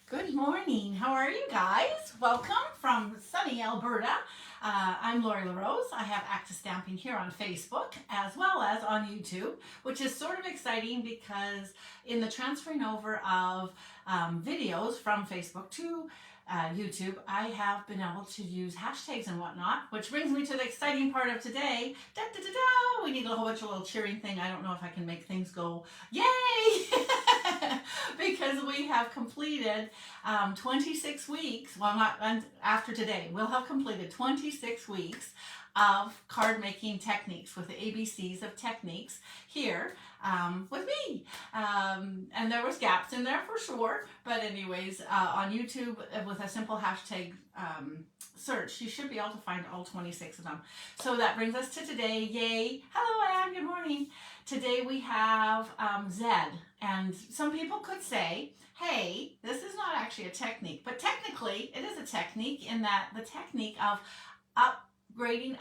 Good morning. How are you guys? Welcome from sunny Alberta. I'm Lori LaRose. I have Active Stamping here on Facebook as well as on YouTube, which is sort of exciting because in the transferring over of videos from Facebook to YouTube, I have been able to use hashtags and whatnot, which brings me to the exciting part of today. Da, da, da, da. We need a whole bunch of little cheering thing. I don't know if I can make things go, yay! Because we have completed 26 weeks, well not after today, we'll have completed 26 weeks of card making techniques with the ABCs of techniques here with me. And there was gaps in there for sure, but anyways, on YouTube with a simple hashtag search, you should be able to find all 26 of them. So that brings us to today. Yay! Hello Anne, good morning. Today we have Z, and some people could say, hey, this is not actually a technique, but technically it is a technique in that the technique of upgrading,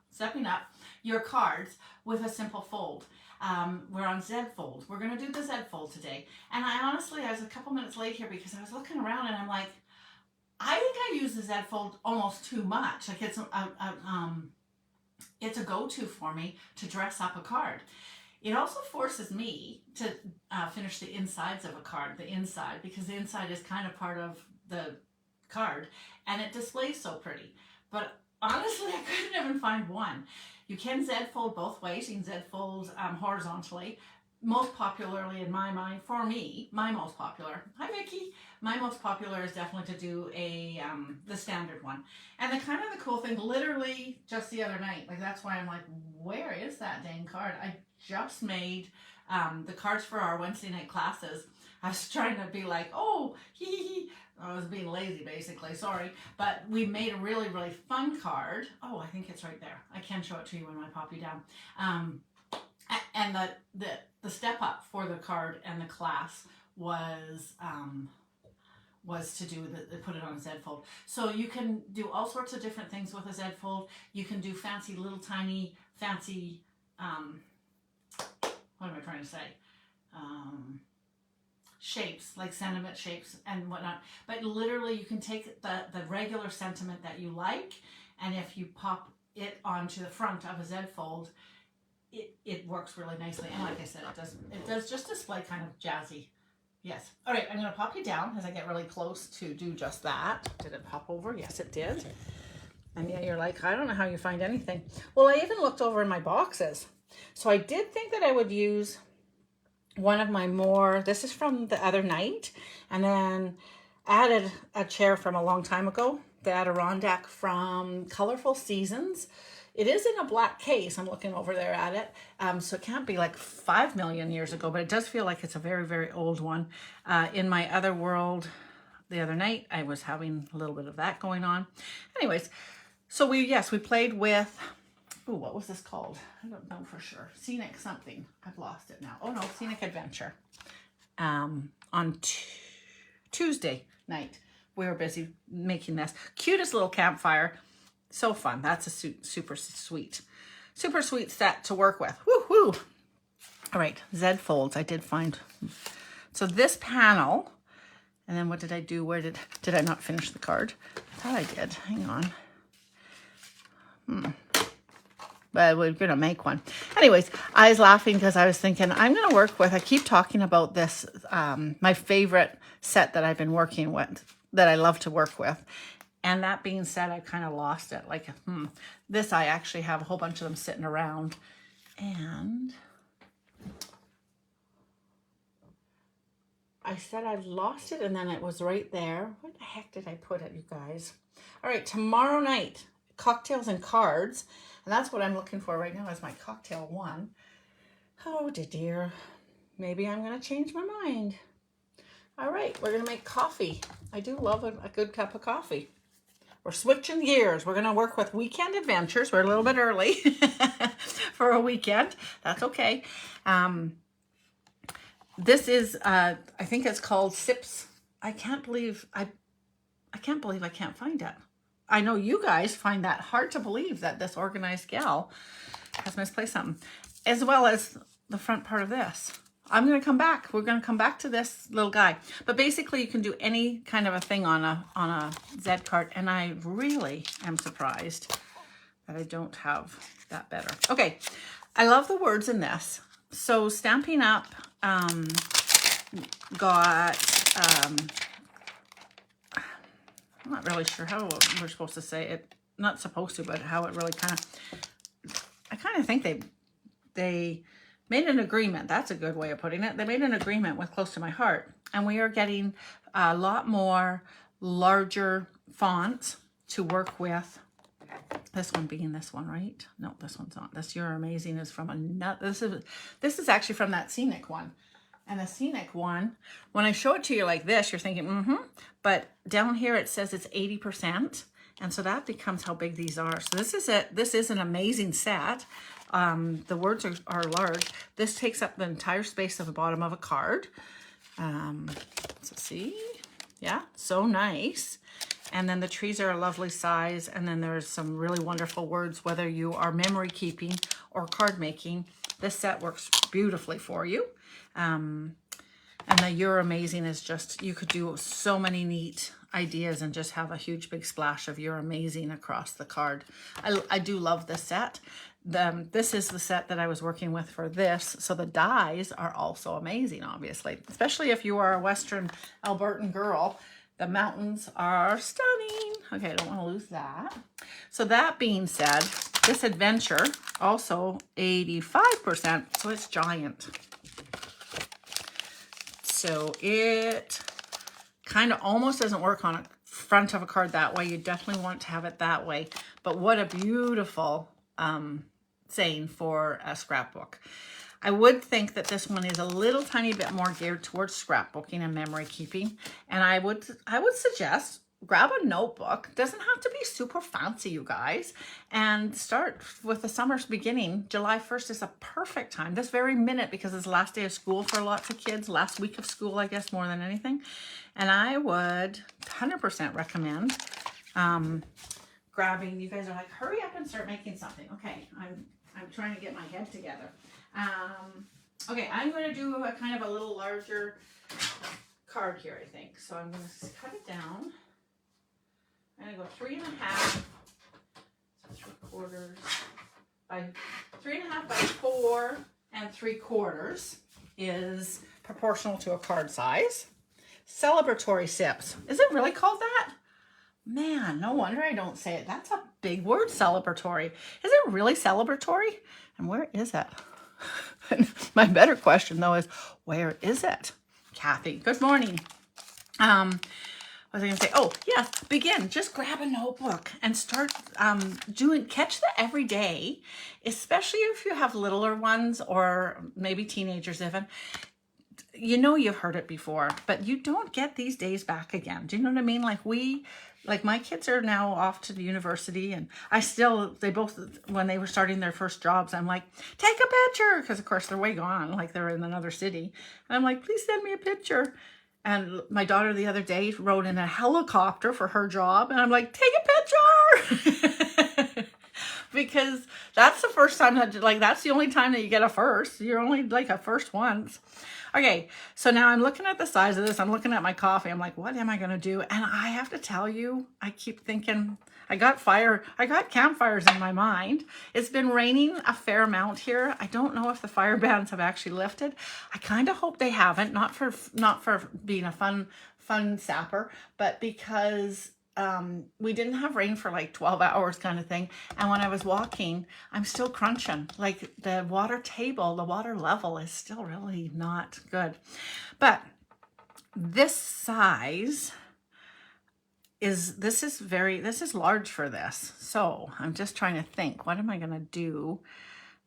stepping up your cards with a simple fold. We're on Z fold. We're going to do the Z fold today. And I was a couple minutes late here because I was looking around and I'm like, I think I use the Z fold almost too much. Like it's a go-to for me to dress up a card. It also forces me to finish the insides of a card, the inside, because the inside is kind of part of the card and it displays so pretty. But honestly, I couldn't even find one. You can Z fold both ways. You can Z fold horizontally. Most popularly in my mind, for me, my most popular, hi Vicky, my most popular is definitely to do the standard one. And the cool thing, literally just the other night, like that's why I'm like, where is that dang card? I just made the cards for our Wednesday night classes. I was trying to be like, oh, I was being lazy basically, sorry. But we made a really, really fun card. Oh, I think it's right there. I can show it to you when I pop you down. And the step up for the card and the class was to do put it on a Z fold. So you can do all sorts of different things with a Z fold. You can do fancy little tiny fancy what am I trying to say? Shapes, like sentiment shapes and whatnot. But literally you can take the regular sentiment that you like, and if you pop it onto the front of a Z fold, it works really nicely. And like I said, it does just display kind of jazzy. Yes. All right, I'm going to pop you down as I get really close to do just that. Did it pop over? Yes, it did. And yeah, you're like, I don't know how you find anything. Well, I even looked over in my boxes. So I did think that I would use one of my this is from the other night, and then added a chair from a long time ago, the Adirondack from Colorful Seasons. It is in a black case. I'm looking over there at it. So it can't be like 5 million years ago, but it does feel like it's a very, very old one. In my other world the other night, I was having a little bit of that going on. Anyways, so we played with, what was this called? I don't know for sure. Scenic something. I've lost it now. Oh no, Scenic Adventure. On Tuesday night, we were busy making this cutest little campfire. So fun. That's a super sweet set to work with. Woo-hoo! All right, Z folds. I did find. So this panel, and then what did I do? Where did I not finish the card? I thought I did. Hang on. But we're going to make one. Anyways, I was laughing because I was thinking, I'm going to work with, I keep talking about this, my favorite set that I've been working with, that I love to work with. And that being said, I kind of lost it. Like, this, I actually have a whole bunch of them sitting around. And I said I lost it, and then it was right there. Where the heck did I put it, you guys? All right, tomorrow night, cocktails and cards. And that's what I'm looking for right now is my cocktail one. Oh, dear. Maybe I'm going to change my mind. All right, we're going to make coffee. I do love a good cup of coffee. We're switching gears. We're going to work with weekend adventures. We're a little bit early for a weekend. That's okay. This is, I think it's called Sips. I can't believe I can't find it. I know you guys find that hard to believe that this organized gal has misplaced something, as well as the front part of this. I'm going to come back. We're going to come back to this little guy. But basically, you can do any kind of a thing on a Z card, and I really am surprised that I don't have that better. Okay, I love the words in this. So Stampin' Up! Got, I'm not really sure how we're supposed to say it. Not supposed to, but how it really kind of, I kind of think they made an agreement. That's a good way of putting it. They made an agreement with Close to My Heart, and we are getting a lot more larger fonts to work with. This one being this one, right? No, this one's not. This You're Amazing is from another. This is actually from that Scenic one. And the Scenic one, when I show it to you like this, you're thinking, but down here it says it's 80%. And so that becomes how big these are. So this is it. This is an amazing set. The words are large. This takes up the entire space of the bottom of a card. So see, yeah, so nice. And then the trees are a lovely size. And then there's some really wonderful words, whether you are memory keeping or card making. This set works beautifully for you. And the You're Amazing is just, you could do so many neat ideas and just have a huge big splash of You're Amazing across the card. I do love this set. This is the set that I was working with for this. So the dies are also amazing, obviously, especially if you are a Western Albertan girl. The mountains are stunning. Okay, I don't want to lose that. So that being said, this adventure also 85%, so it's giant. So it kind of almost doesn't work on a front of a card that way. You definitely want to have it that way. But what a beautiful saying for a scrapbook. I would think that this one is a little tiny bit more geared towards scrapbooking and memory keeping. And I would suggest grab a notebook. Doesn't have to be super fancy, you guys. And start with the summer's beginning. July 1st is a perfect time. This very minute, because it's the last day of school for lots of kids. Last week of school, I guess, more than anything. And I would 100% recommend grabbing. You guys are like, hurry up and start making something. Okay, I'm trying to get my head together. Okay, I'm going to do a kind of a little larger card here, I think. So I'm going to cut it down. I'm going to go 3.5, so 3/4 by 3.5 by 4 3/4 is proportional to a card size. Celebratory sips. Is it really called that? Man, no wonder I don't say it. That's a big word, celebratory. Is it really celebratory? And where is it? My better question, though, is where is it? Kathy, good morning. What was I going to say? Oh, yes, begin. Just grab a notebook and start catch the everyday, especially if you have littler ones or maybe teenagers even. You know you've heard it before, but you don't get these days back again. Do you know what I mean? Like my kids are now off to the university, and they both, when they were starting their first jobs, I'm like, take a picture, because of course they're way gone, like they're in another city. And I'm like, please send me a picture. And my daughter the other day rode in a helicopter for her job, and I'm like, take a picture. Because that's the first time that's the only time that you get a first. You're only like a first once. Okay, so now I'm looking at the size of this. I'm looking at my coffee. I'm like, what am I going to do? And I have to tell you, I keep thinking, I got campfires in my mind. It's been raining a fair amount here. I don't know if the fire bans have actually lifted. I kind of hope they haven't, not for being a fun sapper, but because we didn't have rain for like 12 hours kind of thing. And when I was walking, I'm still crunching. Like the water level is still really not good. But this size is large for this. So I'm just trying to think, what am I going to do?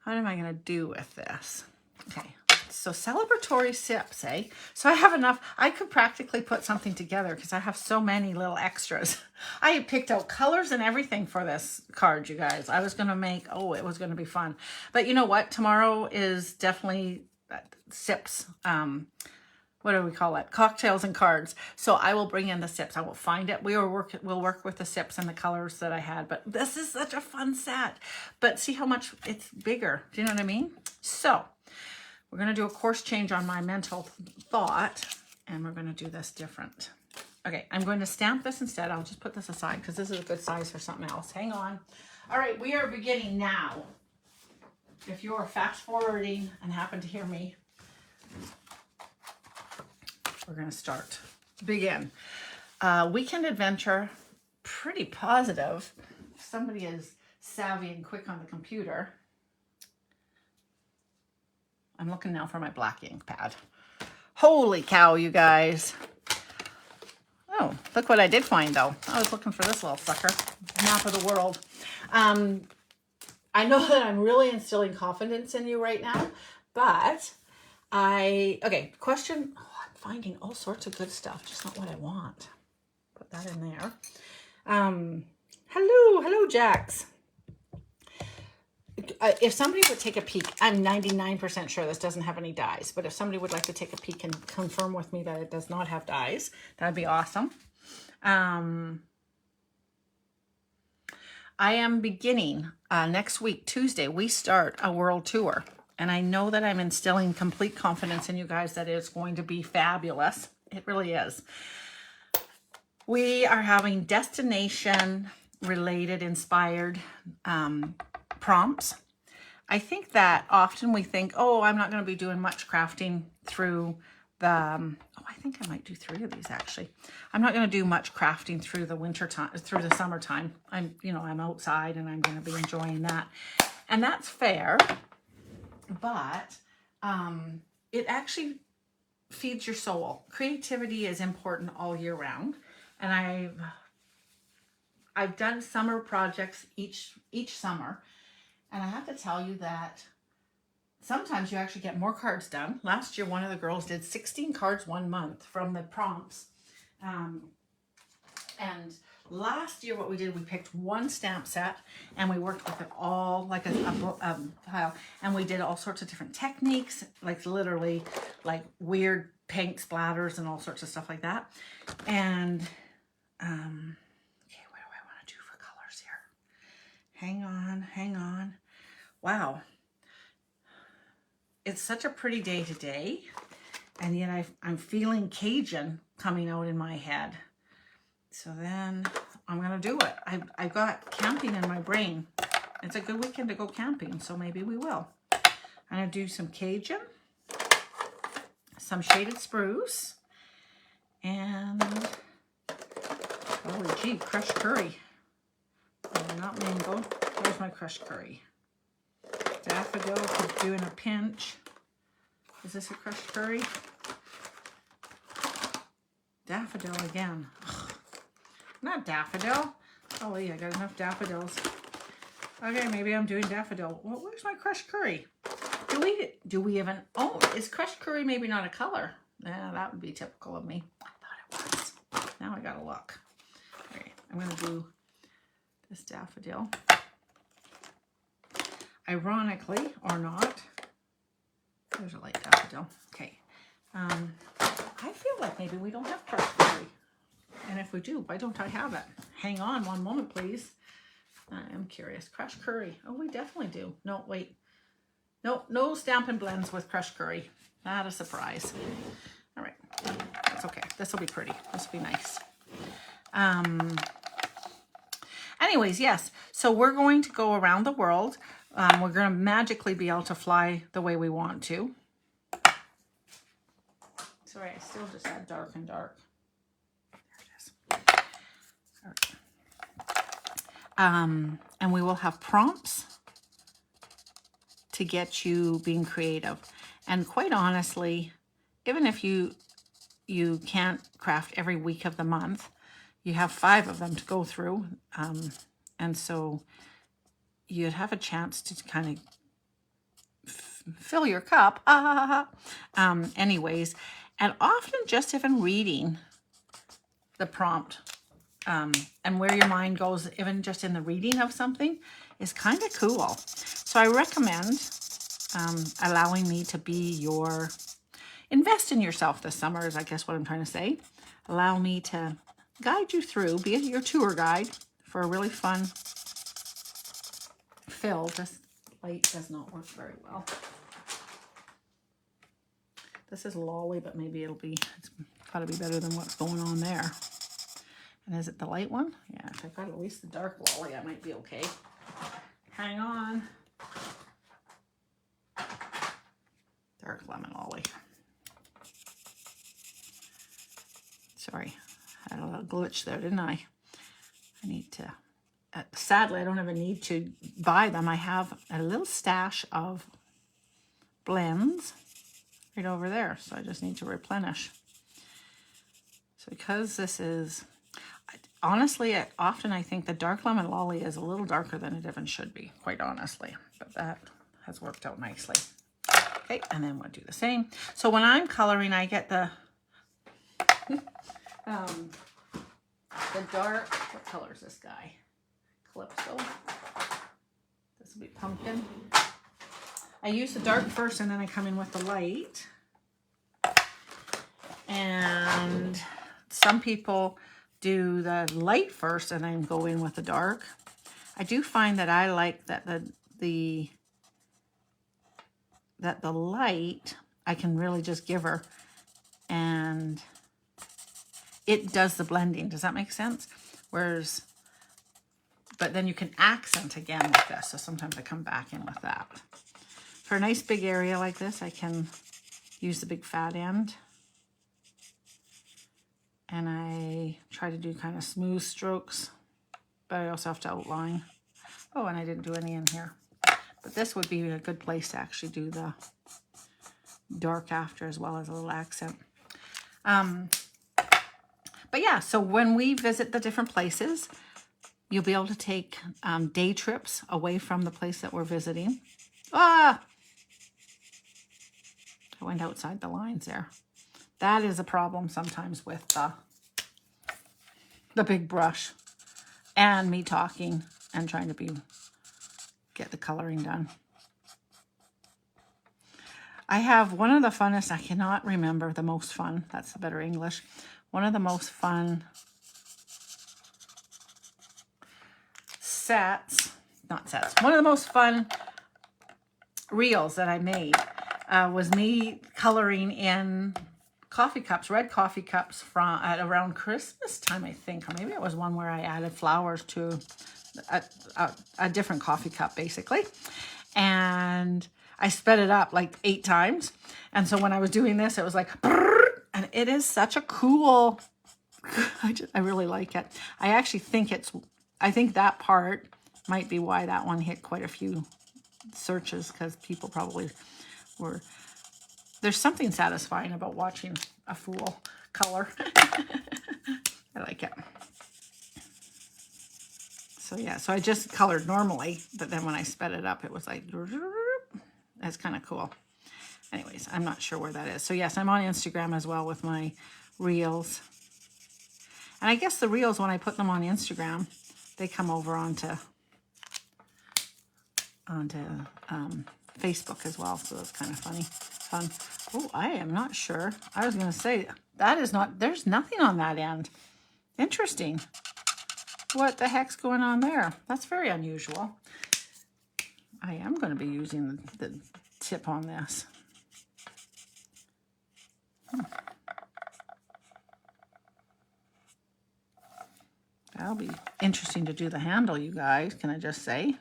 What am I going to do with this? Okay. So celebratory sips, eh? So I have enough. I could practically put something together because I have so many little extras. I had picked out colors and everything for this card, you guys. I was going to make, it was going to be fun. But you know what? Tomorrow is definitely sips. What do we call it? Cocktails and cards. So I will bring in the sips. I will find it. We'll work with the sips and the colors that I had. But this is such a fun set. But see how much it's bigger. Do you know what I mean? So We're going to do a course change on my mental thought, and we're going to do this different. Okay, I'm going to stamp this instead. I'll just put this aside because this is a good size for something else. Hang on. All right, we are beginning now. If you're fast forwarding and happen to hear me, we're going to start. Begin. Weekend adventure, pretty positive. If somebody is savvy and quick on the computer. I'm looking now for my black ink pad. Holy cow, you guys. Oh, look what I did find, though. I was looking for this little sucker. Map of the world. I know that I'm really instilling confidence in you right now, but okay, question. Oh, I'm finding all sorts of good stuff, just not what I want. Put that in there. Hello, Jax. If somebody would take a peek, I'm 99% sure this doesn't have any dies, but if somebody would like to take a peek and confirm with me that it does not have dies, that'd be awesome. I am beginning next week, Tuesday, we start a world tour, and I know that I'm instilling complete confidence in you guys that it's going to be fabulous. It really is. We are having destination related, inspired prompts. I think that often we think, oh, I'm not going to be doing much crafting through the, I think I might do 3 of these actually. I'm not going to do much crafting through the winter time, through the summertime. I'm outside and I'm going to be enjoying that. And that's fair, but it actually feeds your soul. Creativity is important all year round. And I've done summer projects each summer. And I have to tell you that sometimes you actually get more cards done. Last year, one of the girls did 16 cards 1 month from the prompts. And last year, what we did, we picked one stamp set and we worked with it all like a pile. And we did all sorts of different techniques, like literally like weird paint splatters and all sorts of stuff like that. And, okay, what do I want to do for colors here? Hang on. Wow. It's such a pretty day today, and yet I'm feeling Cajun coming out in my head. So then I'm going to do it. I've got camping in my brain. It's a good weekend to go camping, so maybe we will. I'm going to do some Cajun, some shaded spruce, and, holy gee, crushed curry. Not mango. Where's my crushed curry? Daffodil could do in a pinch. Is this a crushed curry? Daffodil again. Ugh. Not daffodil. Oh, yeah, I got enough daffodils. Okay, maybe I'm doing daffodil. Well, where's my crushed curry? Do we even... Oh, is crushed curry maybe not a color? Yeah, that would be typical of me. I thought it was. Now I gotta look. Okay, I'm gonna do this daffodil. Ironically, or not, there's a light daffodil. Okay. I feel like maybe we don't have crushed curry. And if we do, why don't I have it? Hang on one moment, please. I am curious. Crushed curry. Oh, we definitely do. No, wait. No Stampin' Blends with crushed curry. Not a surprise. All right. That's okay. This will be pretty. This will be nice. Anyways, yes. So we're going to go around the world. We're going to magically be able to fly the way we want to. Sorry, I still just had dark and dark. There it is. All right. And we will have prompts to get you being creative. And quite honestly, even if you can't craft every week of the month, you have 5 of them to go through. And so you'd have a chance to kind of fill your cup. Anyways, and often just even reading the prompt and where your mind goes, even just in the reading of something, is kind of cool. So I recommend allowing me to be your, invest in yourself this summer is I guess what I'm trying to say. Allow me to guide you through, be your tour guide for a really fun fill. This light does not work very well. This is lolly, but maybe it's got to be better than what's going on there. And is it the light one? Yeah, if I got at least the dark lolly, I might be okay. Hang on. Dark lemon lolly. Sorry, I had a little glitch there, didn't I? I need to, sadly, I don't have a need to buy them. I have a little stash of blends right over there, so I just need to replenish. So because this is, honestly, often I think the dark lemon lolly is a little darker than it even should be, quite honestly, but that has worked out nicely. Okay, and then we'll do the same. So when I'm coloring, I get the dark, what color is this guy? Calypso. This will be pumpkin. I use the dark first and then I come in with the light. And some people do the light first and then go in with the dark. I do find that I like that the light I can really just give her and it does the blending. Does that make sense? Whereas, but then you can accent again with this. So sometimes I come back in with that. For a nice big area like this, I can use the big fat end. And I try to do kind of smooth strokes, but I also have to outline. Oh, and I didn't do any in here. But this would be a good place to actually do the dark after as well as a little accent. But yeah, so when we visit the different places, you'll be able to take day trips away from the place that we're visiting. Ah! I went outside the lines there. That is a problem sometimes with the big brush and me talking and trying to get the coloring done. I have one of the funnest, I cannot remember the most fun, that's the better English. One of the most fun one of the most fun reels that I made was me coloring in coffee cups, red coffee cups from at around Christmas time, I think, or maybe it was one where I added flowers to a different coffee cup, basically. And I sped it up like 8 times. And so when I was doing this, it was like, and it is such a cool, I really like it. I actually think I think that part might be why that one hit quite a few searches, because people probably were, there's something satisfying about watching a fool color. I like it. So yeah, so I just colored normally, but then when I sped it up, it was like, that's kind of cool. Anyways, I'm not sure where that is. So yes, I'm on Instagram as well with my reels. And I guess the reels, when I put them on Instagram, they come over onto Facebook as well. So that's kind of fun. Oh, I am not sure. I was going to say, there's nothing on that end. Interesting. What the heck's going on there? That's very unusual. I am going to be using the tip on this. That'll be interesting to do the handle, you guys. Can I just say?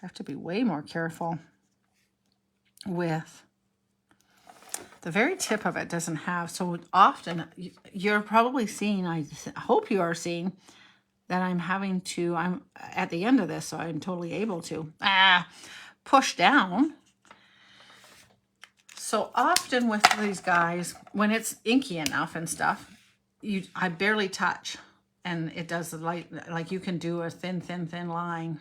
Have to be way more careful with the very tip of it. Doesn't have, so often you're probably seeing, I hope you are seeing that I'm at the end of this, so I'm totally able to push down. So often with these guys, when it's inky enough and stuff, I barely touch, and it does the light, like you can do a thin line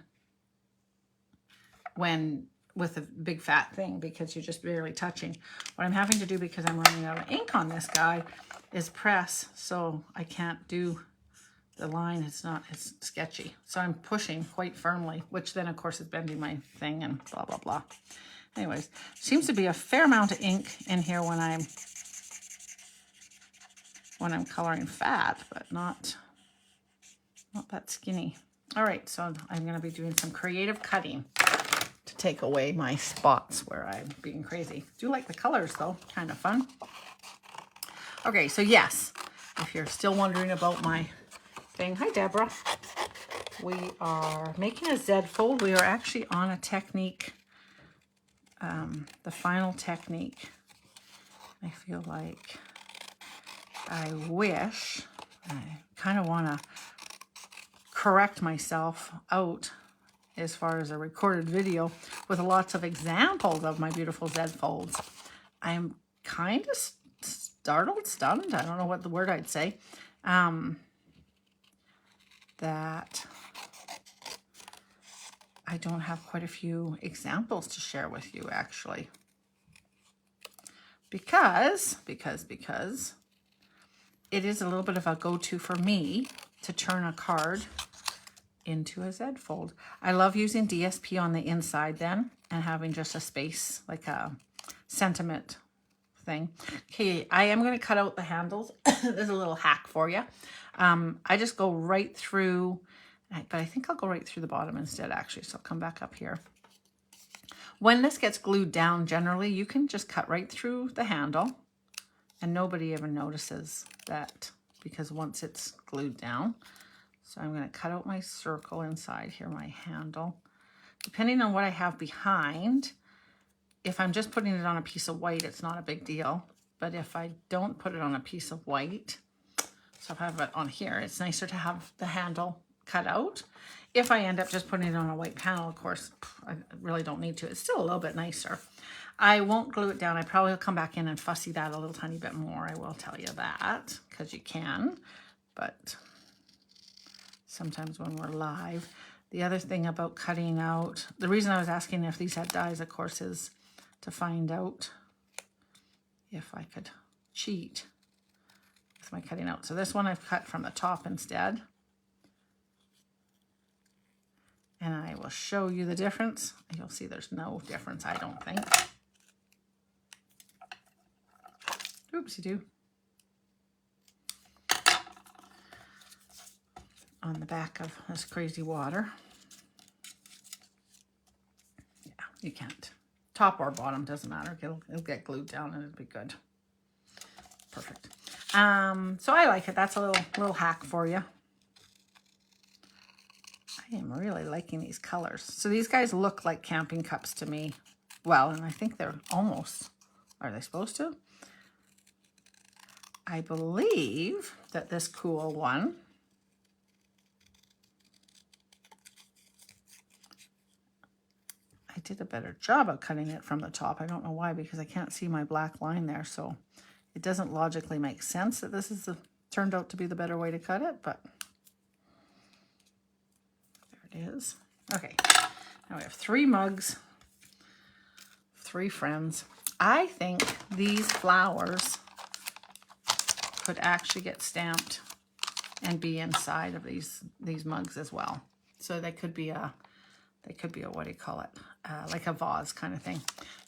with a big fat thing because you're just barely touching. What I'm having to do, because I'm running out of ink on this guy, is press, so I can't do the line. It's sketchy. So I'm pushing quite firmly, which then of course is bending my thing and blah, blah, blah. Anyways, seems to be a fair amount of ink in here when I'm coloring fat, but not that skinny. All right, so I'm going to be doing some creative cutting to take away my spots where I'm being crazy. Do like the colors though, kind of fun. Okay, so yes, if you're still wondering about my thing, hi Deborah. We are making a Z fold. We are actually on a technique, the final technique. I feel like I kind of want to correct myself out as far as a recorded video with lots of examples of my beautiful Z folds. I'm kind of stunned, I don't know what the word I'd say, that I don't have quite a few examples to share with you actually. Because it is a little bit of a go-to for me to turn a card into a Z fold. I love using DSP on the inside then and having just a space, like a sentiment thing. Okay, I am going to cut out the handles. There's a little hack for you. I just go right through, but I think I'll go right through the bottom instead actually. So I'll come back up here. When this gets glued down, generally you can just cut right through the handle and nobody ever notices that because once it's glued down. So I'm going to cut out my circle inside here, my handle. Depending on what I have behind, if I'm just putting it on a piece of white, it's not a big deal. But if I don't put it on a piece of white, so if I have it on here, it's nicer to have the handle cut out. If I end up just putting it on a white panel, of course, I really don't need to. It's still a little bit nicer. I won't glue it down. I probably will come back in and fussy that a little tiny bit more. I will tell you that, because you can. But sometimes when we're live. The other thing about cutting out, the reason I was asking if these had dies, of course, is to find out if I could cheat with my cutting out. So this one I've cut from the top instead. And I will show you the difference. You'll see there's no difference, I don't think. Oopsie-doo. On the back of this crazy water. Yeah, you can't. Top or bottom, doesn't matter. It'll get glued down and it'll be good. Perfect. So I like it. That's a little hack for you. I am really liking these colors. So these guys look like camping cups to me. Well, and I think they're almost, are they supposed to? I believe that this cool one, I did a better job of cutting it from the top. I don't know why, because I can't see my black line there. So it doesn't logically make sense that this is turned out to be the better way to cut it, but there it is. Okay, now we have 3 mugs, 3 friends. I think these flowers could actually get stamped and be inside of these mugs as well. So they could be a what do you call it? Like a vase kind of thing.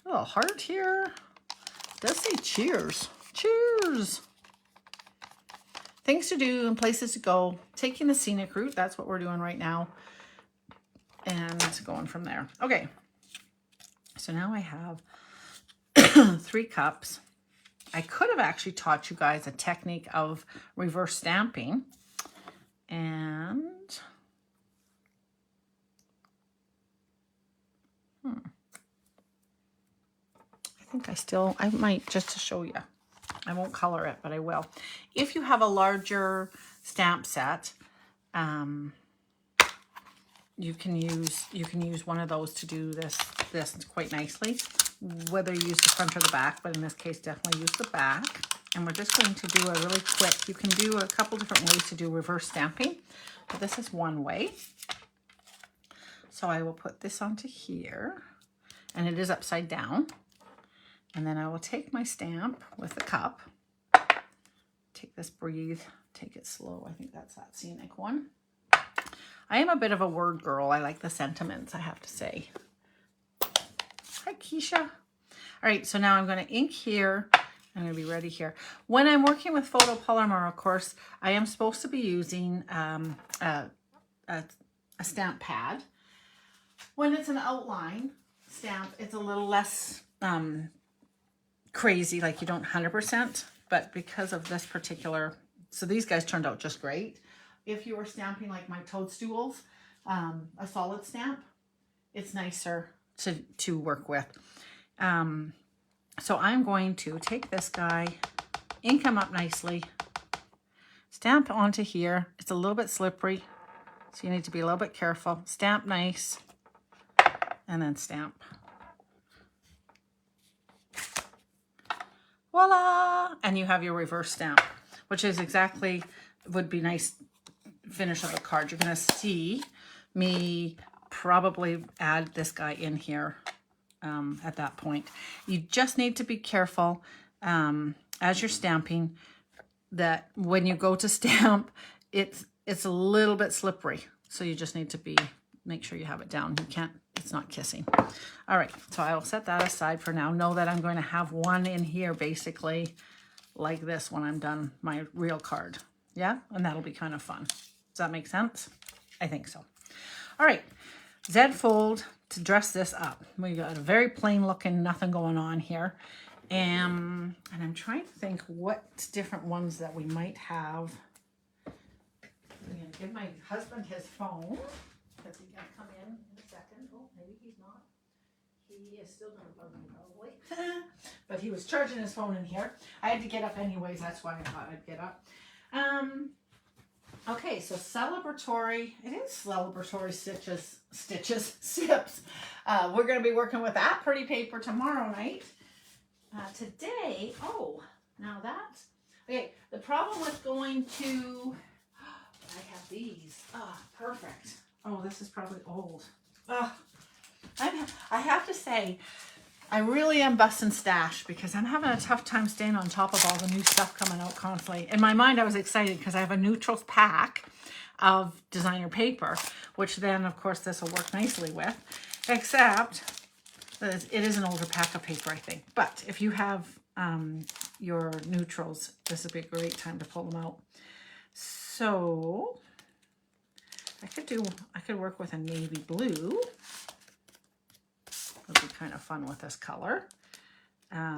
A little heart here. It does say cheers. Cheers. Things to do and places to go. Taking the scenic route. That's what we're doing right now. And going from there. Okay. So now I have 3 cups. I could have actually taught you guys a technique of reverse stamping. And I might, just to show you. I won't color it, but I will. If you have a larger stamp set, you can use one of those to do this quite nicely. Whether you use the front or the back, but in this case, definitely use the back. And we're just going to do a really quick, you can do a couple different ways to do reverse stamping, but this is one way. So I will put this onto here, and it is upside down. And then I will take my stamp with the cup, take this breathe, take it slow. I think that's that scenic one. I am a bit of a word girl. I like the sentiments, I have to say. Hi, Keisha. All right, so now I'm going to ink here. I'm going to be ready here. When I'm working with photopolymer, of course, I am supposed to be using a a stamp pad. When it's an outline stamp, it's a little less crazy, like you don't 100%, but because of this particular, so these guys turned out just great. If you were stamping like my toadstools, a solid stamp, it's nicer to work with. So I'm going to take this guy, ink him up nicely, stamp onto here. It's a little bit slippery, so you need to be a little bit careful. Stamp nice, and then stamp. Voila! And you have your reverse stamp, which is exactly, would be nice finish of a card. You're gonna see me probably add this guy in here at that point. You just need to be careful as you're stamping that when you go to stamp, it's a little bit slippery. So you just need to make sure you have it down. You can't, it's not kissing. All right, so I will set that aside for now. Know that I'm going to have one in here basically like this when I'm done my real card. Yeah, and that'll be kind of fun. Does that make sense? I think so. All right, Z fold to dress this up. We got a very plain looking, nothing going on here. And I'm trying to think what different ones that we might have. I'm gonna give my husband his phone because he's gonna come in a second. Oh, maybe he's not. He is still gonna bug me probably. But he was charging his phone in here. I had to get up anyways, that's why I thought I'd get up. Okay, so celebratory, it is celebratory sips. We're going to be working with that pretty paper tomorrow night. Today, oh, now that's, okay, the problem with going to, I have these, perfect. Oh, this is probably old. I have to say, I really am busting stash because I'm having a tough time staying on top of all the new stuff coming out constantly. In my mind, I was excited because I have a neutrals pack of designer paper, which then, of course, this will work nicely with, except that it is an older pack of paper, I think. But if you have your neutrals, this would be a great time to pull them out. So I could work with a navy blue. Would be kind of fun with this color.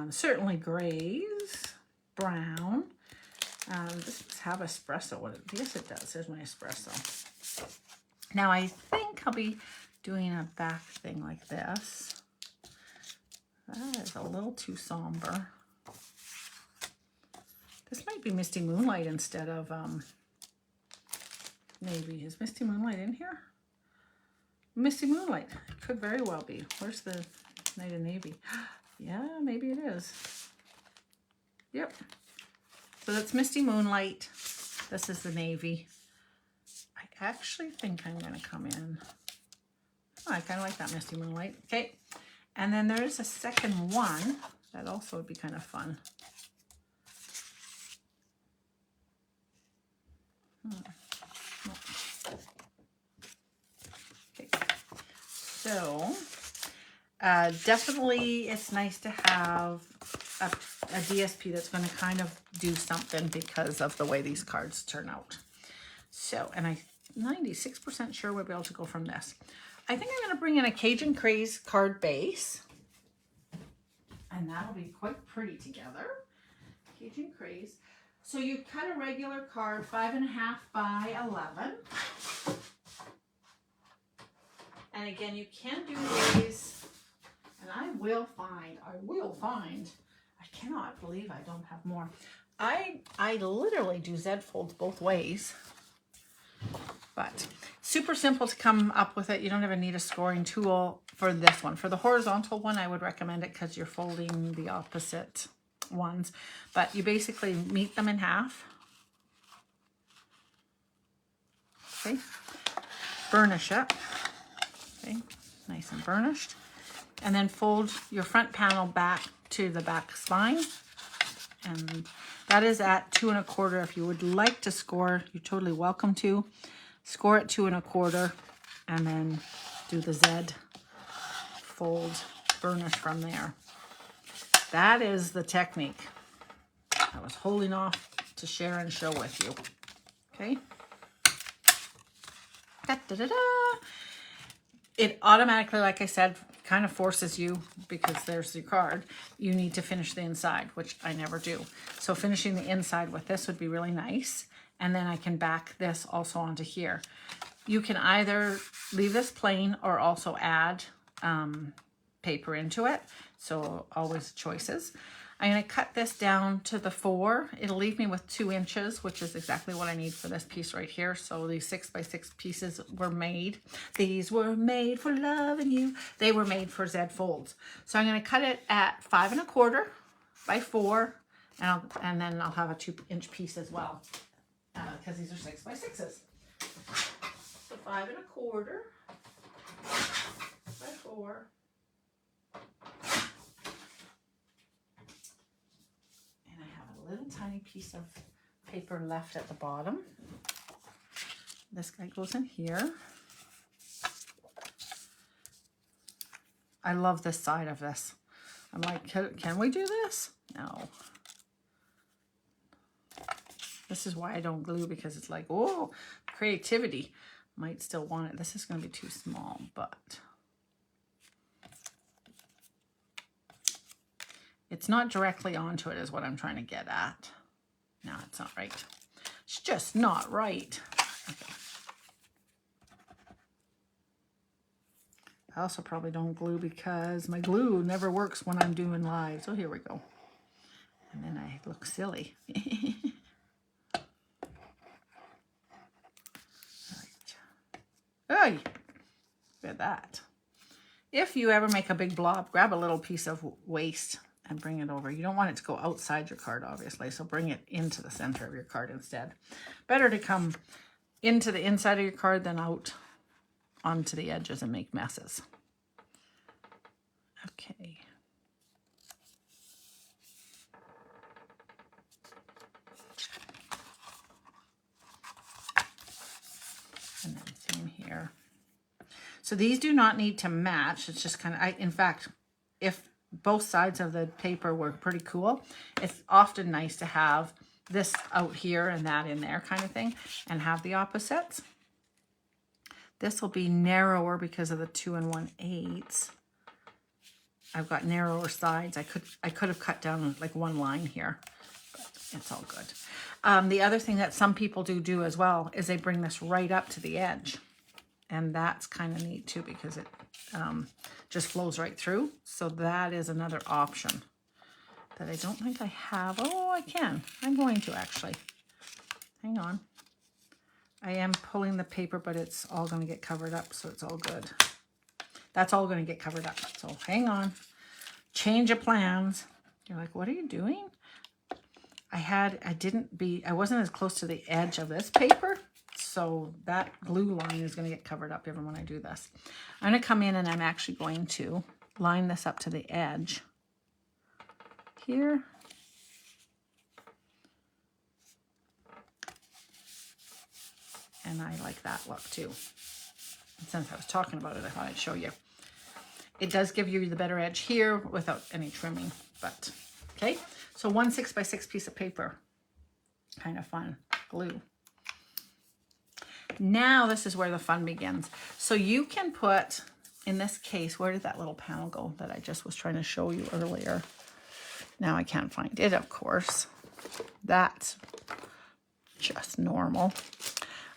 Certainly grays, brown. Does this have espresso? Yes, it does. There's my espresso. Now I think I'll be doing a back thing like this. That is a little too somber. This might be Misty Moonlight instead of navy. Is Misty Moonlight in here? Misty Moonlight. Could very well be. Where's the Night of Navy? Yeah, maybe it is. Yep. So that's Misty Moonlight. This is the navy. I actually think I'm going to come in. Oh, I kind of like that Misty Moonlight. Okay. And then there's a second one that also would be kind of fun. So, definitely it's nice to have a DSP that's going to kind of do something because of the way these cards turn out. So, and I'm 96% sure we'll be able to go from this. I think I'm going to bring in a Cajun Craze card base. And that'll be quite pretty together. Cajun Craze. So you cut a regular card, 5.5 by 11. And again, you can do these, and I cannot believe I don't have more. I literally do Z folds both ways, but super simple to come up with it. You don't even need a scoring tool for this one. For the horizontal one, I would recommend it because you're folding the opposite ones, but you basically meet them in half. Okay, burnish it. Okay, nice and burnished. And then fold your front panel back to the back spine. And that is at 2 1/4. If you would like to score, you're totally welcome to. Score at 2 1/4 and then do the Z fold, burnish from there. That is the technique I was holding off to share and show with you. Okay. Da, da, da, da. It automatically, like I said, kind of forces you, because there's your card, you need to finish the inside, which I never do. So finishing the inside with this would be really nice. And then I can back this also onto here. You can either leave this plain or also add paper into it. So always choices. I'm going to cut this down to the 4. It'll leave me with 2 inches, which is exactly what I need for this piece right here. So these 6 by 6 pieces were made. These were made for loving you. They were made for Z folds. So I'm going to cut it at 5 1/4 by 4, and then I'll have a 2-inch piece as well, because these are 6 by 6s. So 5 1/4 by 4. Little tiny piece of paper left at the bottom. This guy goes in here. I love this side of this. I'm like, can we do this? No. This is why I don't glue, because it's like, oh, creativity. Might still want it. This is going to be too small, but it's not directly onto it is what I'm trying to get at. No, it's not right. It's just not right. Okay. I also probably don't glue because my glue never works when I'm doing live. So here we go. And then I look silly. Right. Hey, look at that. If you ever make a big blob, grab a little piece of waste and bring it over. You don't want it to go outside your card, obviously, so bring it into the center of your card instead. Better to come into the inside of your card than out onto the edges and make messes. Okay. And then same here. So these do not need to match. It's just kind of, in fact, if both sides of the paper were pretty cool, it's often nice to have this out here and that in there kind of thing, and have the opposites. This will be narrower because of the 2 1/8. I've got narrower sides. I could have cut down like one line here, but it's all good. The other thing that some people do as well is they bring this right up to the edge, and that's kind of neat too, because it just flows right through. So that is another option that I don't think I have. Oh, I can. I'm going to actually. Hang on. I am pulling the paper, but it's all going to get covered up, so it's all good. That's all going to get covered up. So hang on. Change of plans. You're like, what are you doing? I wasn't as close to the edge of this paper, so that glue line is going to get covered up even when I do this. I'm going to come in and I'm actually going to line this up to the edge here. And I like that look too. And since I was talking about it, I thought I'd show you. It does give you the better edge here without any trimming, but okay. So 1 6 by 6 piece of paper, kind of fun, glue. Now this is where the fun begins. So you can put, in this case, where did that little panel go that I just was trying to show you earlier? Now I can't find it, of course. That's just normal.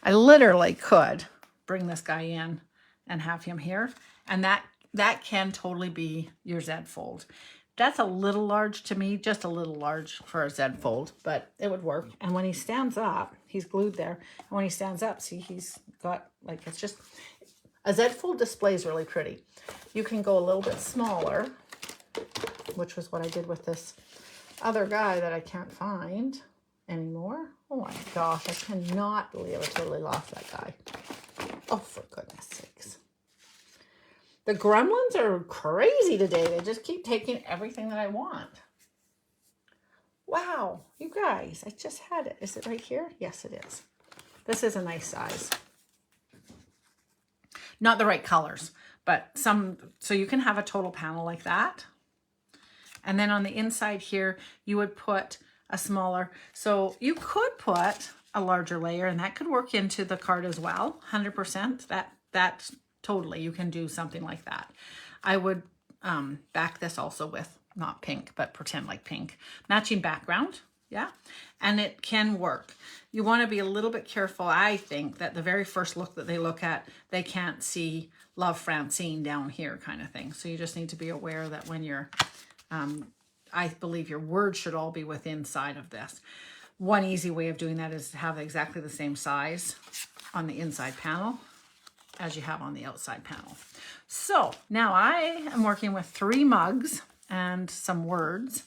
I literally could bring this guy in and have him here, and that can totally be your Z fold. That's a little large to me, just a little large for a Z fold, but it would work. And when he stands up, he's glued there. And when he stands up, see, he's got, like, it's just, a Z fold display is really pretty. You can go a little bit smaller, which was what I did with this other guy that I can't find anymore. Oh my gosh, I cannot believe I totally lost that guy. Oh, for goodness sakes. The gremlins are crazy today. They just keep taking everything that I want. Wow, you guys, I just had it. Is it right here? Yes, it is. This is a nice size. Not the right colors, but some, so you can have a total panel like that. And then on the inside here, you would put a smaller, so you could put a larger layer, and that could work into the card as well. 100%. That totally, you can do something like that. I would back this also with not pink, but pretend like pink. Matching background, yeah, and it can work. You want to be a little bit careful, I think, that the very first look that they look at, they can't see Love Francine down here kind of thing. So you just need to be aware that when you're, I believe your words should all be within inside of this. One easy way of doing that is to have exactly the same size on the inside panel as you have on the outside panel. So now I am working with 3 mugs and some words,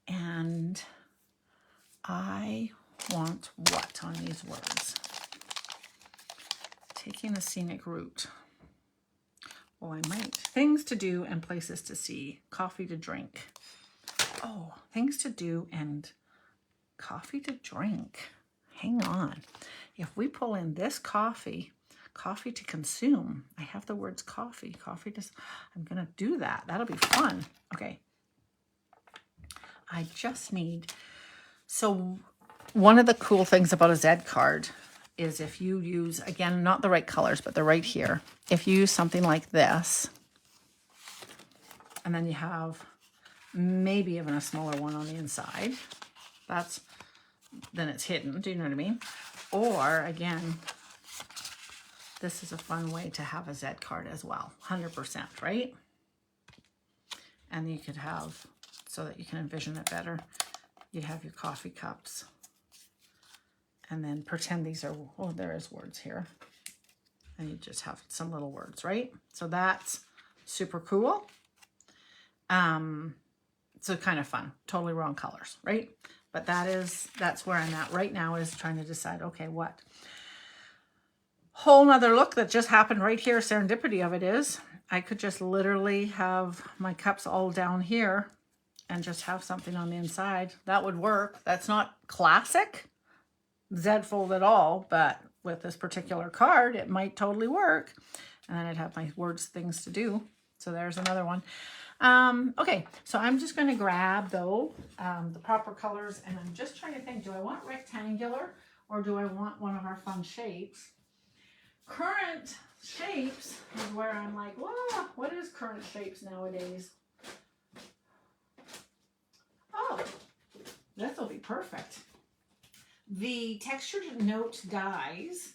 and I want what on these words? Taking a scenic route. Well, I might. Things to do and places to see. Coffee to drink. Oh, things to do and coffee to drink. Hang on. If we pull in this coffee, coffee to consume. I have the words coffee. Coffee to... I'm going to do that. That'll be fun. Okay. I just need... So one of the cool things about a Z card is if you use, again, not the right colors, but they're right here. If you use something like this, and then you have maybe even a smaller one on the inside, then it's hidden. Do you know what I mean? Or again, this is a fun way to have a Z card as well. 100%, right? And you could have, so that you can envision it better, you have your coffee cups. And then pretend these are, oh, there is words here. And you just have some little words, right? So that's super cool. So kind of fun. Totally wrong colors, right? But that's where I'm at right now, is trying to decide, okay, what whole nother look that just happened right here. Serendipity of it is I could just literally have my cups all down here and just have something on the inside. That would work. That's not classic Z fold at all, but with this particular card, it might totally work. And then I'd have my words, things to do. So there's another one. Okay, so I'm just going to grab, though, the proper colors, and I'm just trying to think, do I want rectangular or do I want one of our fun shapes? Current shapes is where I'm like, whoa, what is current shapes nowadays? Oh, this will be perfect. The textured note dies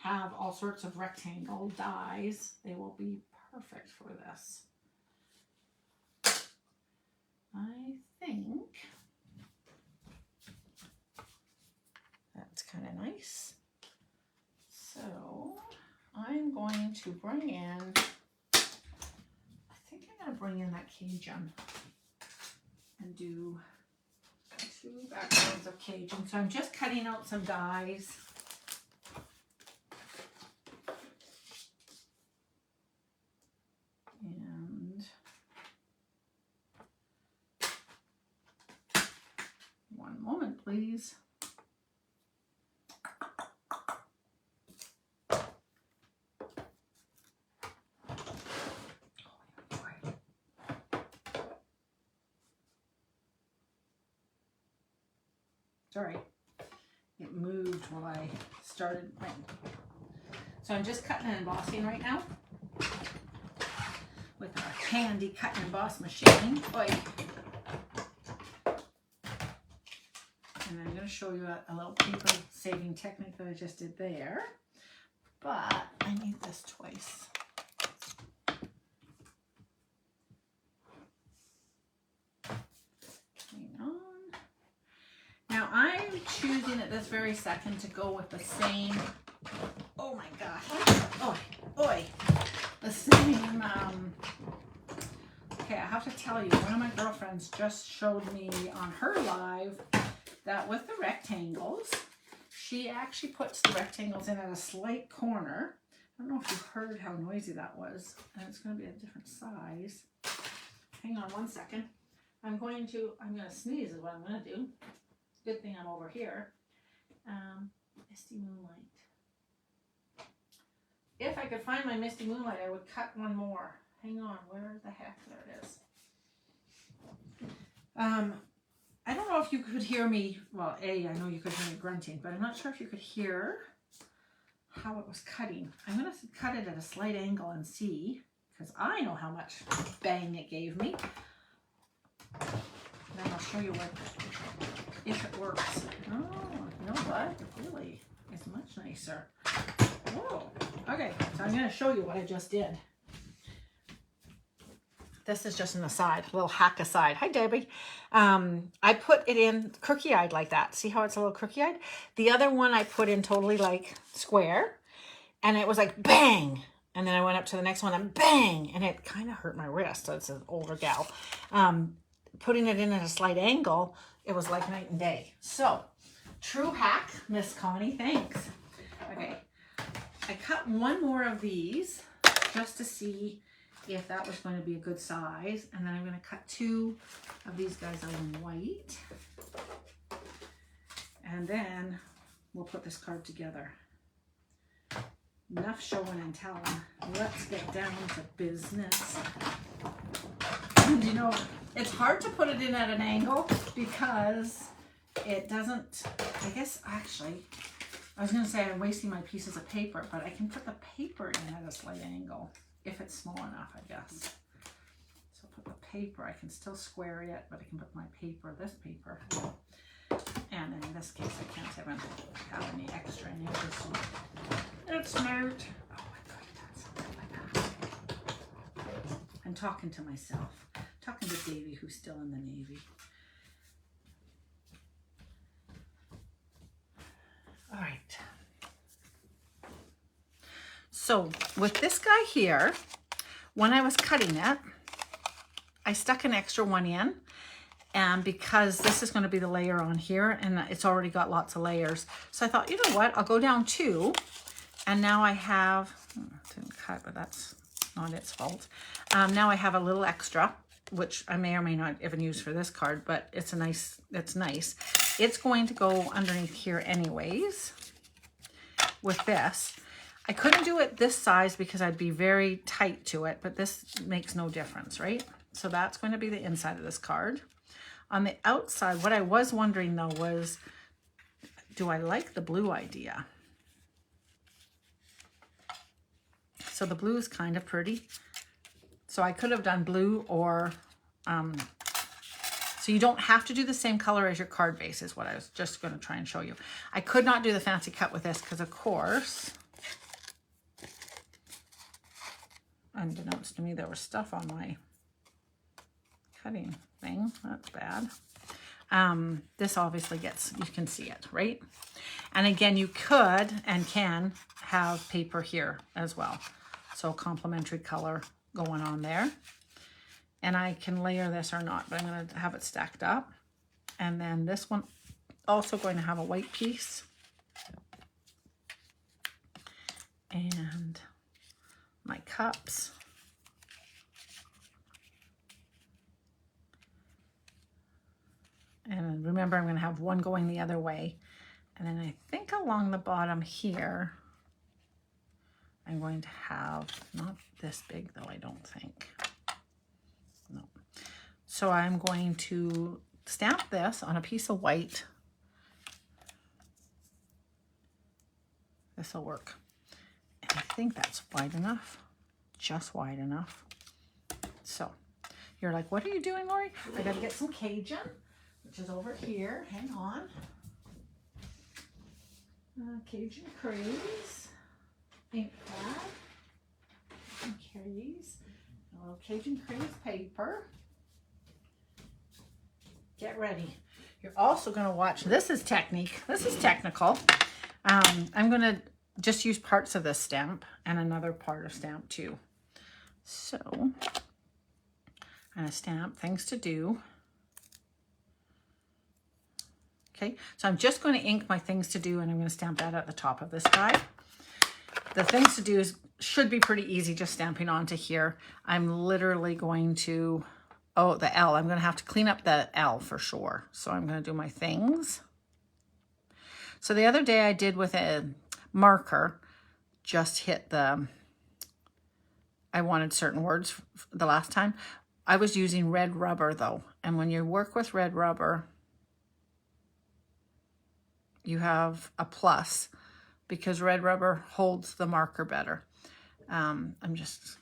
have all sorts of rectangle dies. They will be perfect for this. I think that's kind of nice. So I'm going to bring in, I think I'm going to bring in that Cajun and do 2 backgrounds of Cajun. So I'm just cutting out some dies. And one moment, please. Sorry, it moved while I started. So I'm just cutting and embossing right now with our handy cut and emboss machine. Oy. And I'm going to show you a little paper saving technique that I just did there. But I need this twice. Hang on. Now I'm choosing at this very second to go with the same, oh my gosh, oi, the same, okay, I have to tell you, one of my girlfriends just showed me on her live that with the rectangles, she actually puts the rectangles in at a slight corner. I don't know if you heard how noisy that was, and it's going to be a different size. Hang on one second. I'm going to sneeze is what I'm going to do. Good thing I'm over here. Misty Moonlight. If I could find my Misty Moonlight, I would cut one more. Hang on, where the heck? There it is. I don't know if you could hear me. Well, I know you could hear me grunting, but I'm not sure if you could hear how it was cutting. I'm going to cut it at a slight angle and see, because I know how much bang it gave me. Then I'll show you what, if it works. Oh, you know what? It really is much nicer. Oh, okay. So I'm going to show you what I just did. This is just an aside, a little hack aside. Hi, Debbie. I put it in crookey-eyed like that. See how it's a little crookey-eyed? The other one I put in totally like square, and it was like bang. And then I went up to the next one and bang, and it kind of hurt my wrist. It's an older gal. Putting it in at a slight angle, it was like night and day. So, true hack, Miss Connie, thanks. Okay, I cut one more of these just to see if that was going to be a good size. And then I'm going to cut 2 of these guys out in white. And then we'll put this card together. Enough showing and telling. Let's get down to business. And you know, it's hard to put it in at an angle because it doesn't, I guess actually, I was going to say I'm wasting my pieces of paper, but I can put the paper in at a slight angle if it's small enough, I guess. So put the paper, I can still square it, but I can put my paper, this paper. And in this case, I can't even have any extra in here. So it's smart. Oh, I could have done something like that. I'm talking to myself. Talking to Davy, who's still in the Navy. All right. So with this guy here, when I was cutting it, I stuck an extra one in, and because this is going to be the layer on here, and it's already got lots of layers. So I thought, you know what, I'll go down 2, and now I have, didn't cut, but that's not its fault. Now I have a little extra, which I may or may not even use for this card, but it's nice. It's going to go underneath here anyways with this. I couldn't do it this size because I'd be very tight to it, but this makes no difference, right? So that's going to be the inside of this card. On the outside, what I was wondering though was, do I like the blue idea? So the blue is kind of pretty. So I could have done blue or, so you don't have to do the same color as your card base is what I was just going to try and show you. I could not do the fancy cut with this because of course, unbeknownst to me, there was stuff on my cutting thing. That's bad. This obviously gets, you can see it, right? And again, you could and can have paper here as well. So complementary color going on there. And I can layer this or not, but I'm going to have it stacked up. And then this one also going to have a white piece. And my cups. And remember, I'm going to have one going the other way. And then I think along the bottom here, I'm going to have, not this big though, I don't think. No. So I'm going to stamp this on a piece of white. This will work. And I think that's wide enough, just wide enough. So you're like, what are you doing, Lori? I gotta get some Cajun, which is over here. Hang on. Cajun Craze, ink pad, Cajun Craze, a little Cajun Craze paper. Get ready. You're also going to watch, this is technical. I'm going to just use parts of this stamp and another part of stamp too. So I'm going to stamp things to do. Okay, so I'm just going to ink my things to do, and I'm going to stamp that at the top of this guy. The things to do should be pretty easy, just stamping onto here. I'm literally going to, oh, the L. I'm going to have to clean up the L for sure. So I'm going to do my things. So the other day I did with a marker, just hit the, I wanted certain words the last time. I was using red rubber though. And when you work with red rubber, you have a plus because red rubber holds the marker better. I'm just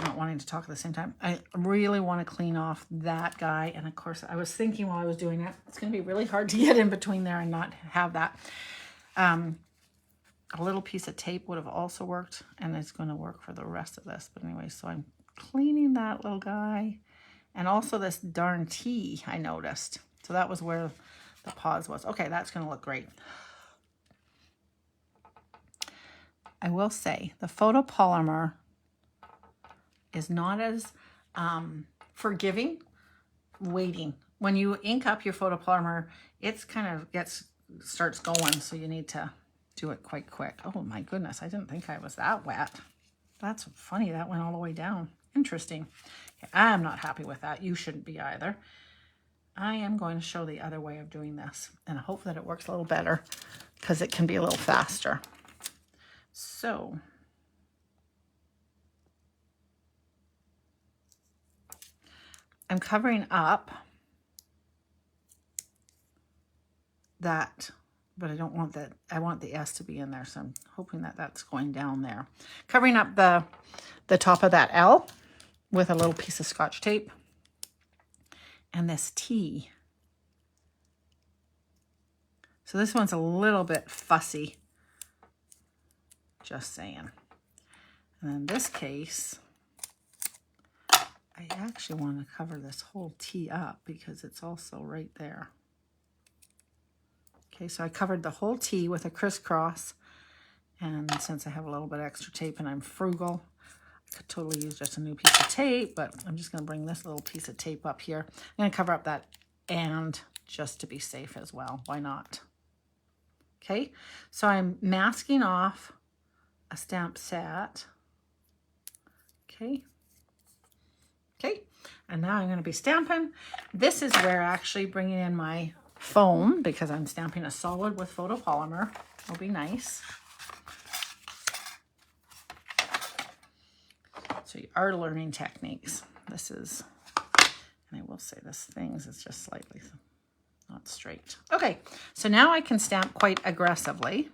not wanting to talk at the same time. I really want to clean off that guy. And of course, I was thinking while I was doing it, it's going to be really hard to get in between there and not have that. A little piece of tape would have also worked, and it's going to work for the rest of this. But anyway, so I'm cleaning that little guy. And also this darn T I noticed. So that was where the pause was. Okay, that's going to look great. I will say the photopolymer is not as forgiving waiting. When you ink up your photopolymer, it's kind of starts going, so you need to do it quite quick. Oh my goodness, I didn't think I was that wet. That's funny, that went all the way down. Interesting. Okay, I'm not happy with that. You shouldn't be either. I am going to show the other way of doing this and hope that it works a little better because it can be a little faster. So I'm covering up that, but I don't want that. I want the S to be in there, so I'm hoping that that's going down there. Covering up the top of that L with a little piece of Scotch tape. And this T. So this one's a little bit fussy. Just saying. And in this case, I actually want to cover this whole T up because it's also right there. Okay, so I covered the whole T with a crisscross. And since I have a little bit extra tape and I'm frugal, I could totally use just a new piece of tape, but I'm just going to bring this little piece of tape up here. I'm going to cover up that and just to be safe as well. Why not? Okay, so I'm masking off a stamp set. Okay. Okay, and now I'm going to be stamping. This is where actually bringing in my foam, because I'm stamping a solid with photopolymer, will be nice. So you are learning techniques. This is, and I will say this things is just slightly not straight. Okay, so now I can stamp quite aggressively.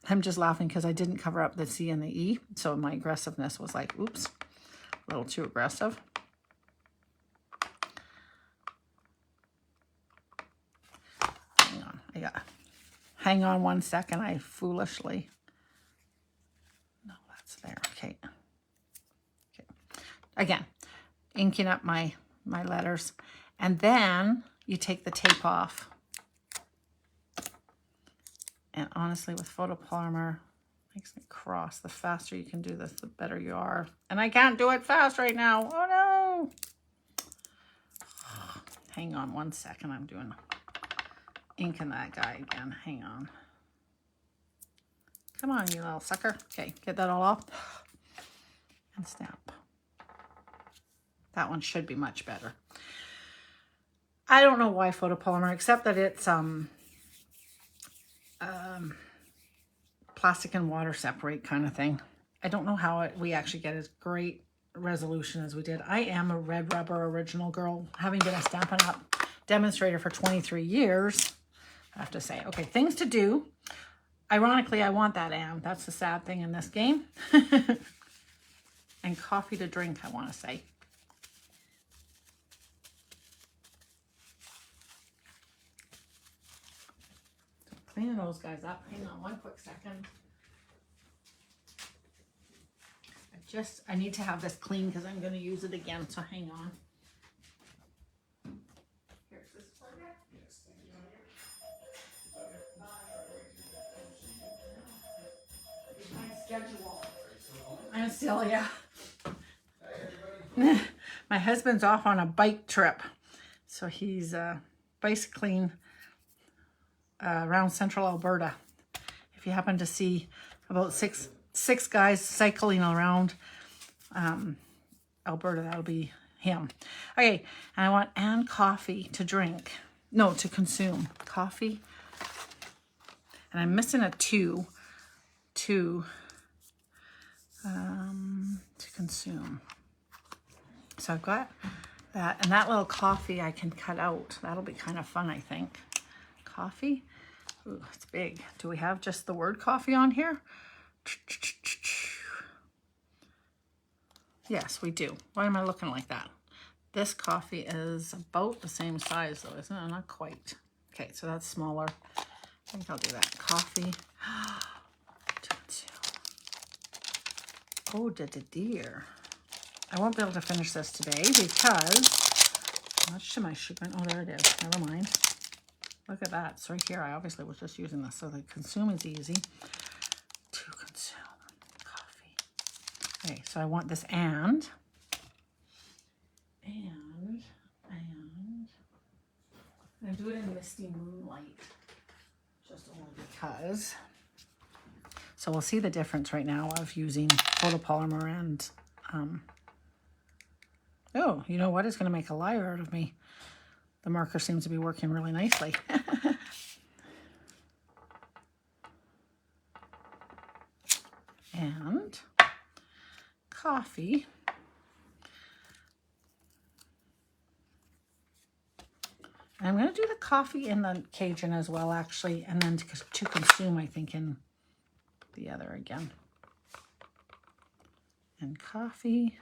I'm just laughing because I didn't cover up the C and the E, so my aggressiveness was like, oops, a little too aggressive. Hang on, hang on 1 second. I foolishly, no, that's there. Okay. Okay. Again, inking up my letters, and then you take the tape off. And honestly, with photopolymer, it makes me cross. The faster you can do this, the better you are. And I can't do it fast right now. Oh, no. Hang on 1 second. I'm doing inking that guy again. Hang on. Come on, you little sucker. Okay, get that all off. And stamp. That one should be much better. I don't know why photopolymer, except that it's plastic and water separate kind of thing. I don't know how we actually get as great resolution as we did. I am a red rubber original girl, having been a Stampin' Up! Demonstrator for 23 years, I have to say. Okay, things to do. Ironically, I want that Anne. That's the sad thing in this game. And coffee to drink, I want to say. Cleaning those guys up. Hang on 1 quick second. I need to have this clean because I'm going to use it again, so hang on. Here's this for you. Yes, thank you. My schedule. I'm still, yeah. My husband's off on a bike trip, so he's bicycling around central Alberta. If you happen to see about six guys cycling around Alberta, that'll be him. Okay, and I want Anne coffee to drink. No, to consume. Coffee. And I'm missing a two to consume. So I've got that. And that little coffee I can cut out. That'll be kind of fun, I think. Coffee. Ooh, it's big. Do we have just the word coffee on here? Yes, we do. Why am I looking like that? This coffee is about the same size though, isn't it? Not quite. Okay, so that's smaller. I think I'll do that. Coffee. Oh, dear. I won't be able to finish this today because, much to my chagrin, oh, there it is. Never mind. Look at that. It's right here. I obviously was just using this. So the consume is easy. To consume coffee. Okay, so I want this and I'm going to do it in misty moonlight. Just only because. So we'll see the difference right now of using photopolymer and, oh, you know what? It's going to make a liar out of me. The marker seems to be working really nicely. And coffee. And I'm going to do the coffee in the Cajun as well, actually, and then to consume, I think, in the other again. And coffee.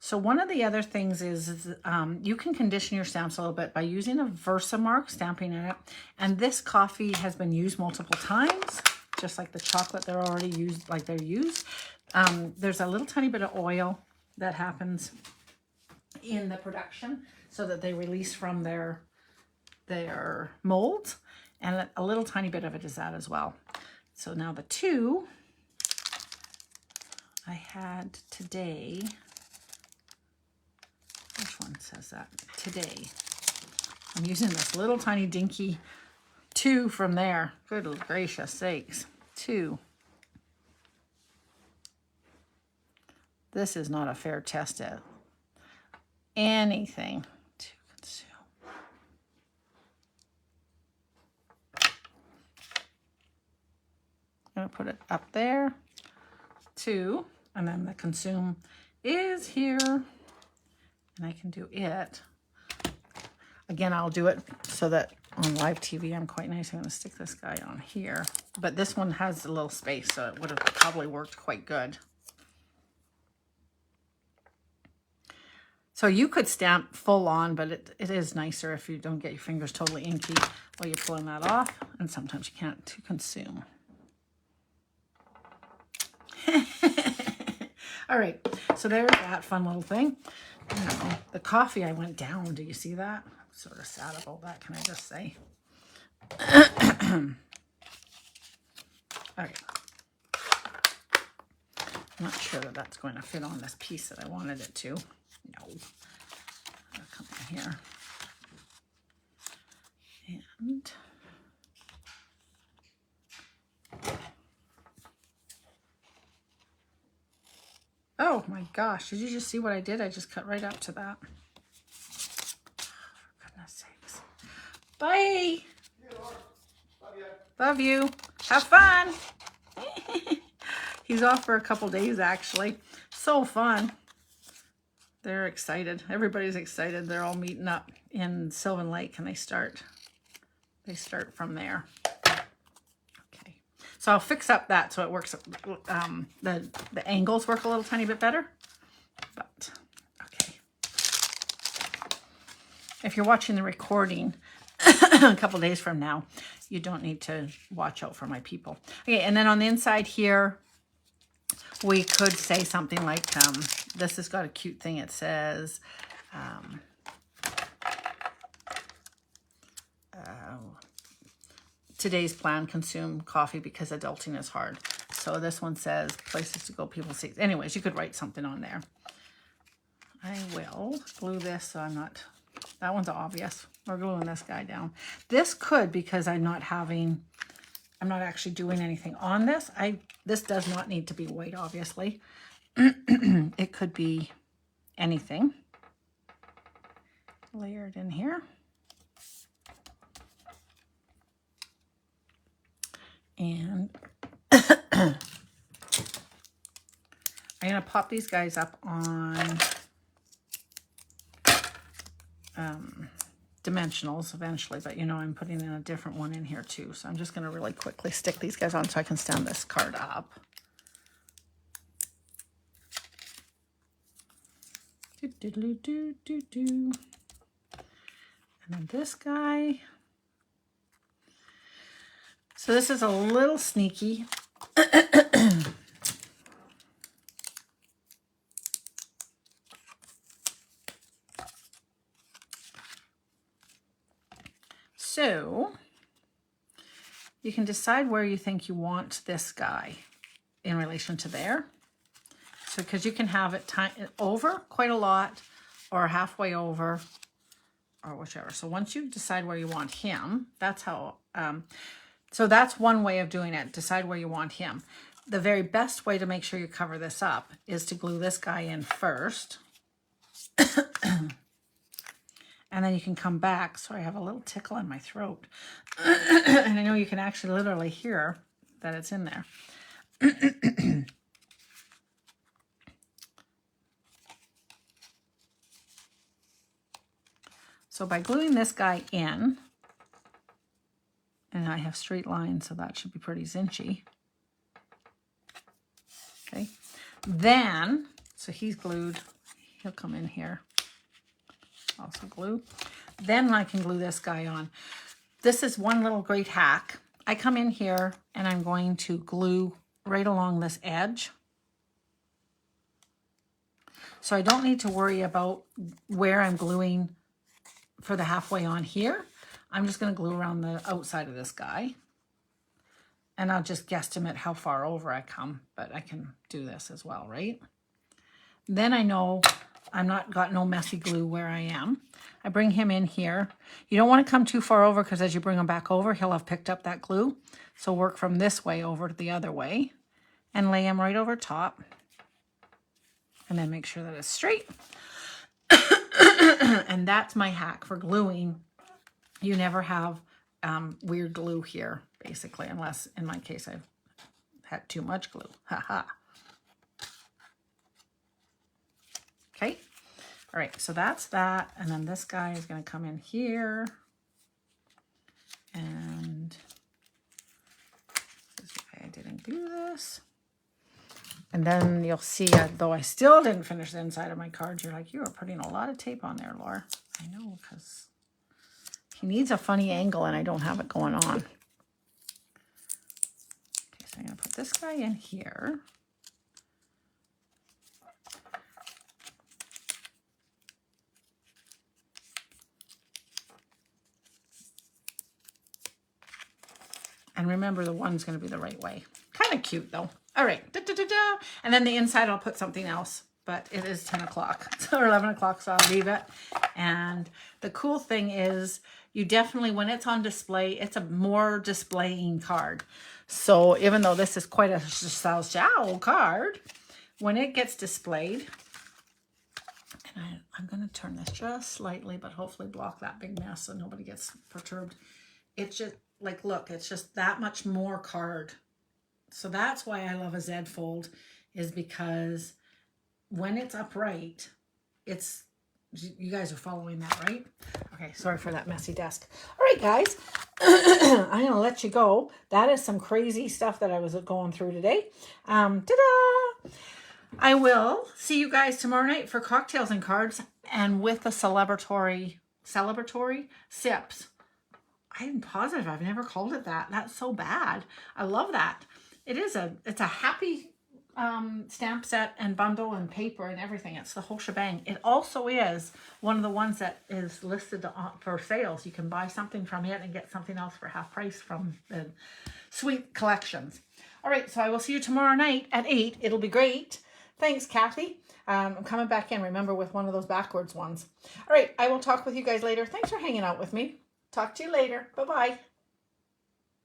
So one of the other things is you can condition your stamps a little bit by using a Versamark, stamping it. And this coffee has been used multiple times, just like the chocolate they're already used, like they're used. There's a little tiny bit of oil that happens in the production so that they release from their molds. And a little tiny bit of it is that as well. So now the two I had today. Which one says that? Today. I'm using this little tiny dinky 2 from there. Good gracious sakes. 2. This is not a fair test at anything. To consume. I'm going to put it up there. 2. And then the consume is here. And I can do it. Again, I'll do it so that on live TV I'm quite nice. I'm going to stick this guy on here. But this one has a little space, so it would have probably worked quite good. So you could stamp full on, but it is nicer if you don't get your fingers totally inky while you're pulling that off. And sometimes you can't. To consume. All right, so there's that fun little thing. Now, the coffee, I went down. Do you see that? I'm sort of sad about that, can I just say? All right. I'm not sure that that's going to fit on this piece that I wanted it to. No. I'll come in here. And oh my gosh, did you just see what I did? I just cut right up to that. For goodness sakes. Bye. Love you. Have fun. He's off for a couple days, actually. So fun. They're excited. Everybody's excited. They're all meeting up in Sylvan Lake, and they start from there. Okay. So I'll fix up that so it works. The angles work a little tiny bit better. But okay. If you're watching the recording a couple days from now, you don't need to watch out for my people. Okay, and then on the inside here, we could say something like, this has got a cute thing. It says, today's plan, consume coffee because adulting is hard. So this one says, places to go, people see. Anyways, you could write something on there. I will glue this so I'm not, that one's obvious. We're gluing this guy down. This could, because I'm not actually doing anything on this. This does not need to be white, obviously. It could be anything layered in here. And I'm going to pop these guys up on dimensionals eventually, but you know I'm putting in a different one in here too. So I'm just going to really quickly stick these guys on so I can stand this card up. And then this guy. So this is a little sneaky. So you can decide where you think you want this guy in relation to there. So because you can have it over quite a lot or halfway over or whichever. So once you decide where you want him, that's how, so that's one way of doing it. Decide where you want him. The very best way to make sure you cover this up is to glue this guy in first. And then you can come back. Sorry, I have a little tickle in my throat. And I know you can actually literally hear that it's in there. So by gluing this guy in, and I have straight lines, so that should be pretty cinchy. Okay. Then, so he's glued. He'll come in here. Also glue. Then I can glue this guy on. This is one little great hack. I come in here and I'm going to glue right along this edge. So I don't need to worry about where I'm gluing for the halfway on here. I'm just going to glue around the outside of this guy. And I'll just guesstimate how far over I come, but I can do this as well, right? Then I know I'm not got no messy glue where I am. I bring him in here. You don't want to come too far over because as you bring him back over, he'll have picked up that glue. So work from this way over to the other way and lay him right over top. And then make sure that it's straight. And that's my hack for gluing. You never have weird glue here, basically, unless in my case I've had too much glue. Haha. Okay. All right, so that's that. And then this guy is going to come in here. And this is why I didn't do this. And then you'll see, though I still didn't finish the inside of my card, you're like, you are putting a lot of tape on there, Laura. I know, because he needs a funny angle and I don't have it going on. Okay, so I'm going to put this guy in here. And remember, the one's going to be the right way. Kind of cute, though. All right. Da, da, da, da. And then the inside, I'll put something else. But it is 10 o'clock or 11 o'clock, so I'll leave it. And the cool thing is, you definitely, when it's on display, it's a more displaying card. So even though this is quite a Salchow card, when it gets displayed, and I'm going to turn this just slightly, but hopefully block that big mess so nobody gets perturbed. It's just, like, look, it's just that much more card. So that's why I love a Z fold, is because when it's upright, it's, you guys are following that, right? Okay, sorry for that messy desk. All right, guys, I'm going to let you go. That is some crazy stuff that I was going through today. Ta-da! I will see you guys tomorrow night for cocktails and cards and with the celebratory sips. I'm positive I've never called it that. That's so bad. I love that. It's a happy stamp set and bundle and paper and everything. It's the whole shebang. It also is one of the ones that is listed for sales. You can buy something from it and get something else for half price from the sweet collections. All right, so I will see you tomorrow night at 8. It'll be great. Thanks, Kathy. I'm coming back in, remember, with one of those backwards ones. All right, I will talk with you guys later. Thanks for hanging out with me. Talk to you later. Bye-bye.